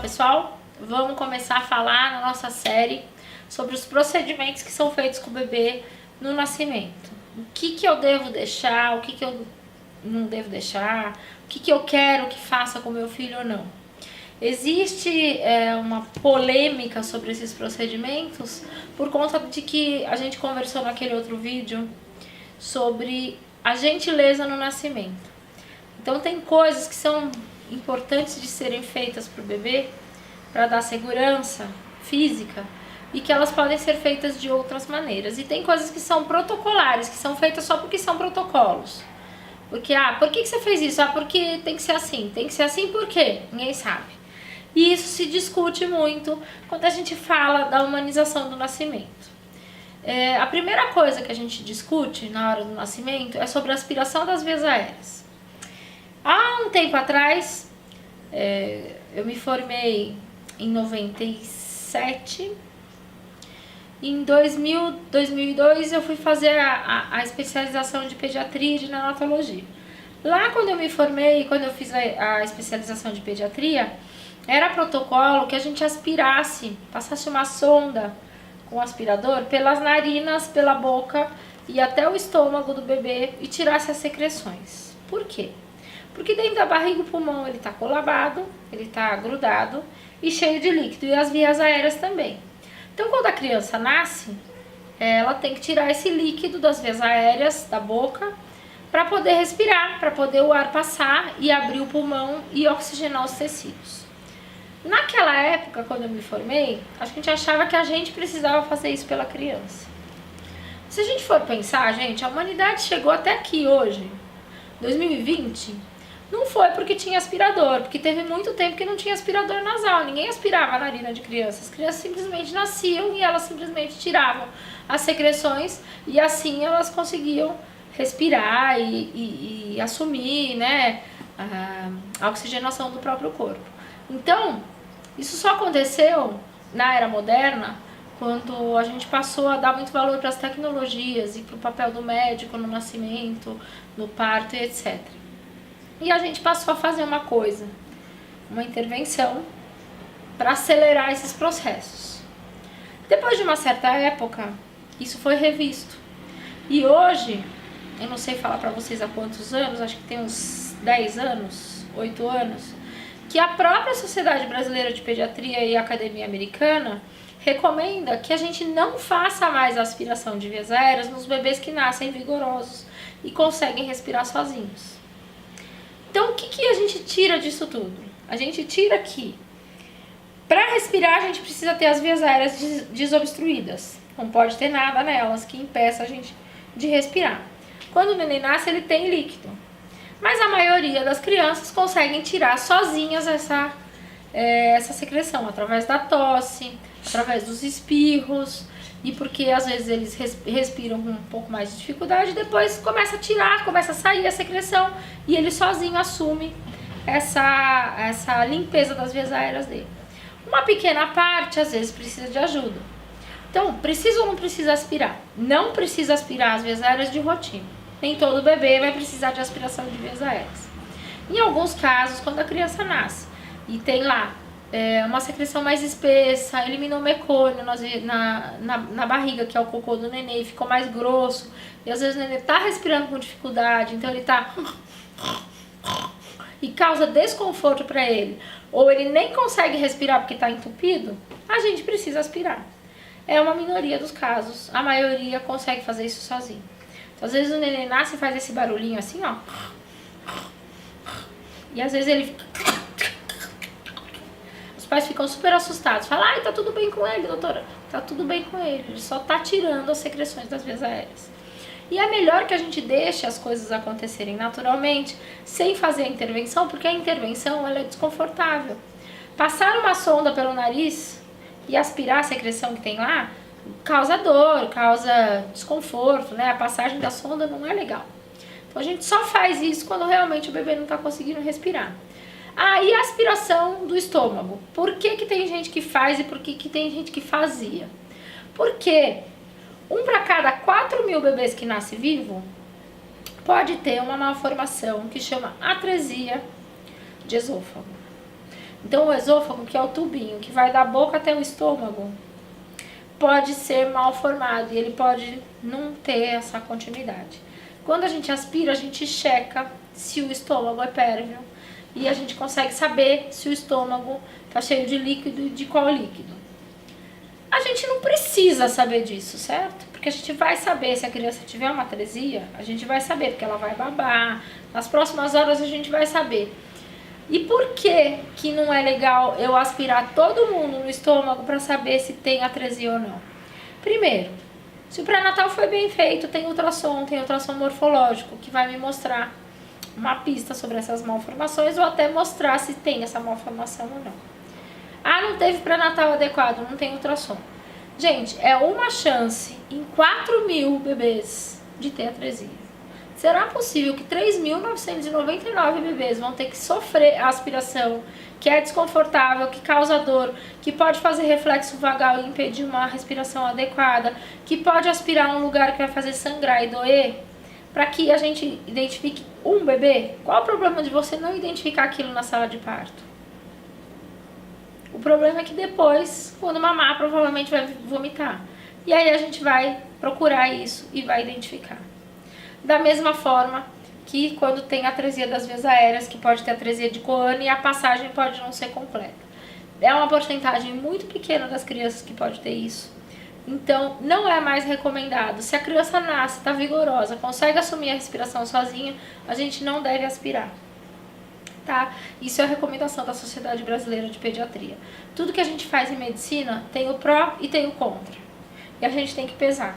pessoal, vamos começar a falar na nossa série sobre os procedimentos que são feitos com o bebê no nascimento. O que eu devo deixar, o que eu não devo deixar, o que eu quero que faça com meu filho ou não. Existe uma polêmica sobre esses procedimentos por conta de que a gente conversou naquele outro vídeo sobre a gentileza no nascimento. Então tem coisas que são importantes de serem feitas para o bebê, para dar segurança física, e que elas podem ser feitas de outras maneiras. E tem coisas que são protocolares, que são feitas só porque são protocolos. Porque, por que você fez isso? Porque tem que ser assim. Tem que ser assim por quê? Ninguém sabe. E isso se discute muito quando a gente fala da humanização do nascimento. A primeira coisa que a gente discute na hora do nascimento é sobre a aspiração das vias aéreas. Há um tempo atrás, eu me formei em 97. Em 2002 eu fui fazer a especialização de pediatria e de neonatologia. Lá quando eu me formei, quando eu fiz a especialização de pediatria, era protocolo que a gente aspirasse, passasse uma sonda com aspirador pelas narinas, pela boca e até o estômago do bebê e tirasse as secreções. Por quê? Porque dentro da barriga o pulmão ele está colabado, ele está grudado e cheio de líquido, e as vias aéreas também. Então quando a criança nasce, ela tem que tirar esse líquido das vias aéreas, da boca, para poder respirar, para poder o ar passar e abrir o pulmão e oxigenar os tecidos. Naquela época, quando eu me formei, a gente achava que a gente precisava fazer isso pela criança. Se a gente for pensar, gente, a humanidade chegou até aqui hoje, 2020, não foi porque tinha aspirador, porque teve muito tempo que não tinha aspirador nasal, ninguém aspirava a narina de crianças, as crianças simplesmente nasciam e elas simplesmente tiravam as secreções e assim elas conseguiam respirar e assumir, né, a oxigenação do próprio corpo. Então, isso só aconteceu na era moderna, quando a gente passou a dar muito valor para as tecnologias e para o papel do médico no nascimento, no parto e etc. E a gente passou a fazer uma coisa, uma intervenção para acelerar esses processos. Depois de uma certa época, isso foi revisto. E hoje, eu não sei falar para vocês há quantos anos, acho que tem uns 10 anos, 8 anos, que a própria Sociedade Brasileira de Pediatria e a Academia Americana recomenda que a gente não faça mais a aspiração de vias aéreas nos bebês que nascem vigorosos e conseguem respirar sozinhos. Então, o que a gente tira disso tudo? A gente tira que, para respirar, a gente precisa ter as vias aéreas desobstruídas. Não pode ter nada nelas que impeça a gente de respirar. Quando o neném nasce, ele tem líquido. Mas a maioria das crianças conseguem tirar sozinhas essa secreção, através da tosse, através dos espirros, e porque às vezes eles respiram com um pouco mais de dificuldade, depois começa a tirar, começa a sair a secreção, e ele sozinho assume essa limpeza das vias aéreas dele. Uma pequena parte às vezes precisa de ajuda. Então, precisa ou não precisa aspirar? Não precisa aspirar as vias aéreas de rotina. Nem todo bebê vai precisar de aspiração de vias aéreas. Em alguns casos, quando a criança nasce e tem lá uma secreção mais espessa, eliminou mecônio na barriga, que é o cocô do neném, ficou mais grosso, e às vezes o neném tá respirando com dificuldade, então ele tá e causa desconforto para ele, ou ele nem consegue respirar porque tá entupido, a gente precisa aspirar. É uma minoria dos casos, a maioria consegue fazer isso sozinho. Então, às vezes o neném nasce e faz esse barulhinho assim, ó, e às vezes ele fica... Os pais ficam super assustados, falam, tá tudo bem com ele, doutora, tá tudo bem com ele só tá tirando as secreções das vias aéreas. E é melhor que a gente deixe as coisas acontecerem naturalmente, sem fazer a intervenção, porque a intervenção ela é desconfortável. Passar uma sonda pelo nariz e aspirar a secreção que tem lá, causa dor, causa desconforto, né? A passagem da sonda não é legal. Então a gente só faz isso quando realmente o bebê não tá conseguindo respirar. E a aspiração do estômago. Por que tem gente que faz e por que tem gente que fazia? Porque 1 para cada 4.000 bebês que nasce vivo pode ter uma malformação que chama atresia de esôfago. Então o esôfago, que é o tubinho que vai da boca até o estômago, pode ser mal formado e ele pode não ter essa continuidade. Quando a gente aspira, a gente checa se o estômago é pérvio e a gente consegue saber se o estômago está cheio de líquido e de qual líquido. A gente não precisa saber disso, certo? Porque a gente vai saber se a criança tiver uma atresia, a gente vai saber, porque ela vai babar. Nas próximas horas a gente vai saber. E por que não é legal eu aspirar todo mundo no estômago para saber se tem atresia ou não? Primeiro, se o pré-natal foi bem feito, tem ultrassom morfológico, que vai me mostrar uma pista sobre essas malformações ou até mostrar se tem essa malformação ou não. Ah, não teve pré-natal adequado, não tem ultrassom. Gente, é uma chance em 4.000 bebês de ter atresia. Será possível que 3.999 bebês vão ter que sofrer a aspiração, que é desconfortável, que causa dor, que pode fazer reflexo vagal e impedir uma respiração adequada, que pode aspirar um lugar que vai fazer sangrar e doer? Para que a gente identifique um bebê? Qual o problema de você não identificar aquilo na sala de parto? O problema é que depois, quando mamar, provavelmente vai vomitar. E aí a gente vai procurar isso e vai identificar. Da mesma forma que quando tem atresia das vias aéreas, que pode ter atresia de coana e a passagem pode não ser completa. É uma porcentagem muito pequena das crianças que pode ter isso. Então, não é mais recomendado. Se a criança nasce, está vigorosa, consegue assumir a respiração sozinha, a gente não deve aspirar. Tá? Isso é a recomendação da Sociedade Brasileira de Pediatria. Tudo que a gente faz em medicina tem o pró e tem o contra. E a gente tem que pesar.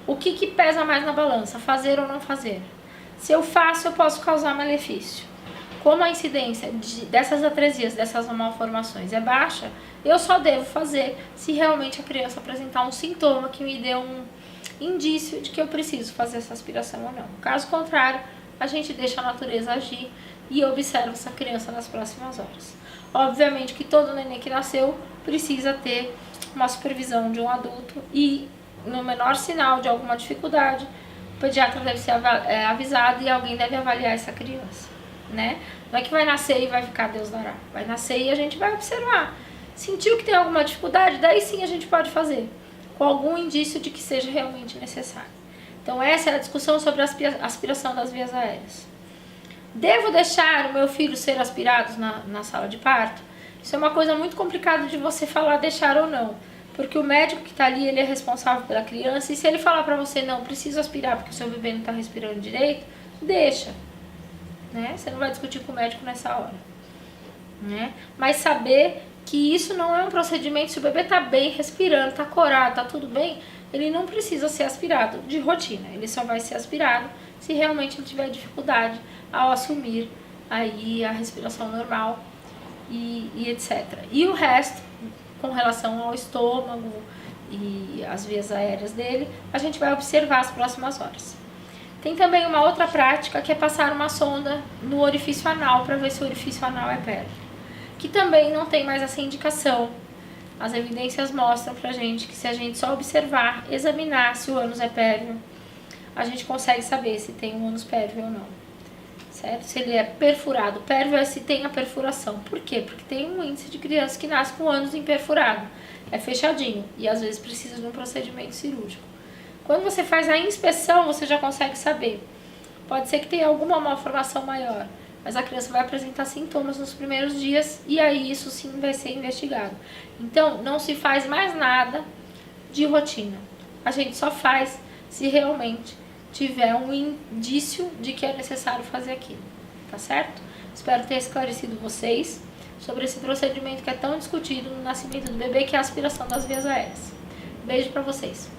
O que pesa mais na balança? Fazer ou não fazer? Se eu faço, eu posso causar malefício. Como a incidência dessas atresias, dessas malformações é baixa, eu só devo fazer se realmente a criança apresentar um sintoma que me dê um indício de que eu preciso fazer essa aspiração ou não. Caso contrário, a gente deixa a natureza agir e observa essa criança nas próximas horas. Obviamente que todo neném que nasceu precisa ter uma supervisão de um adulto e no menor sinal de alguma dificuldade, o pediatra deve ser avisado e alguém deve avaliar essa criança, né? Não é que vai nascer e vai ficar Deus dará. Vai nascer e a gente vai observar. Sentiu que tem alguma dificuldade, daí sim a gente pode fazer, com algum indício de que seja realmente necessário. Então essa é a discussão sobre a aspiração das vias aéreas. Devo deixar o meu filho ser aspirado na sala de parto? Isso é uma coisa muito complicada de você falar deixar ou não. Porque o médico que está ali, ele é responsável pela criança. E se ele falar para você, não, precisa aspirar porque o seu bebê não está respirando direito, deixa. Né? Você não vai discutir com o médico nessa hora. Né? Mas saber que isso não é um procedimento, se o bebê está bem, respirando, está corado, está tudo bem, ele não precisa ser aspirado de rotina. Ele só vai ser aspirado se realmente ele tiver dificuldade ao assumir aí a respiração normal e etc. E o resto, com relação ao estômago e as vias aéreas dele, a gente vai observar as próximas horas. Tem também uma outra prática que é passar uma sonda no orifício anal para ver se o orifício anal é pérvio, que também não tem mais essa indicação. As evidências mostram pra gente que se a gente só observar, examinar se o ânus é pérvio, a gente consegue saber se tem um ânus pérvio ou não. Certo? Se ele é perfurado. Pérvio é se tem a perfuração. Por quê? Porque tem um índice de criança que nasce com o ânus imperfurado. É fechadinho e às vezes precisa de um procedimento cirúrgico. Quando você faz a inspeção, você já consegue saber. Pode ser que tenha alguma malformação maior, mas a criança vai apresentar sintomas nos primeiros dias e aí isso sim vai ser investigado. Então, não se faz mais nada de rotina. A gente só faz se realmente tiver um indício de que é necessário fazer aquilo, tá certo? Espero ter esclarecido vocês sobre esse procedimento que é tão discutido no nascimento do bebê, que é a aspiração das vias aéreas. Beijo pra vocês!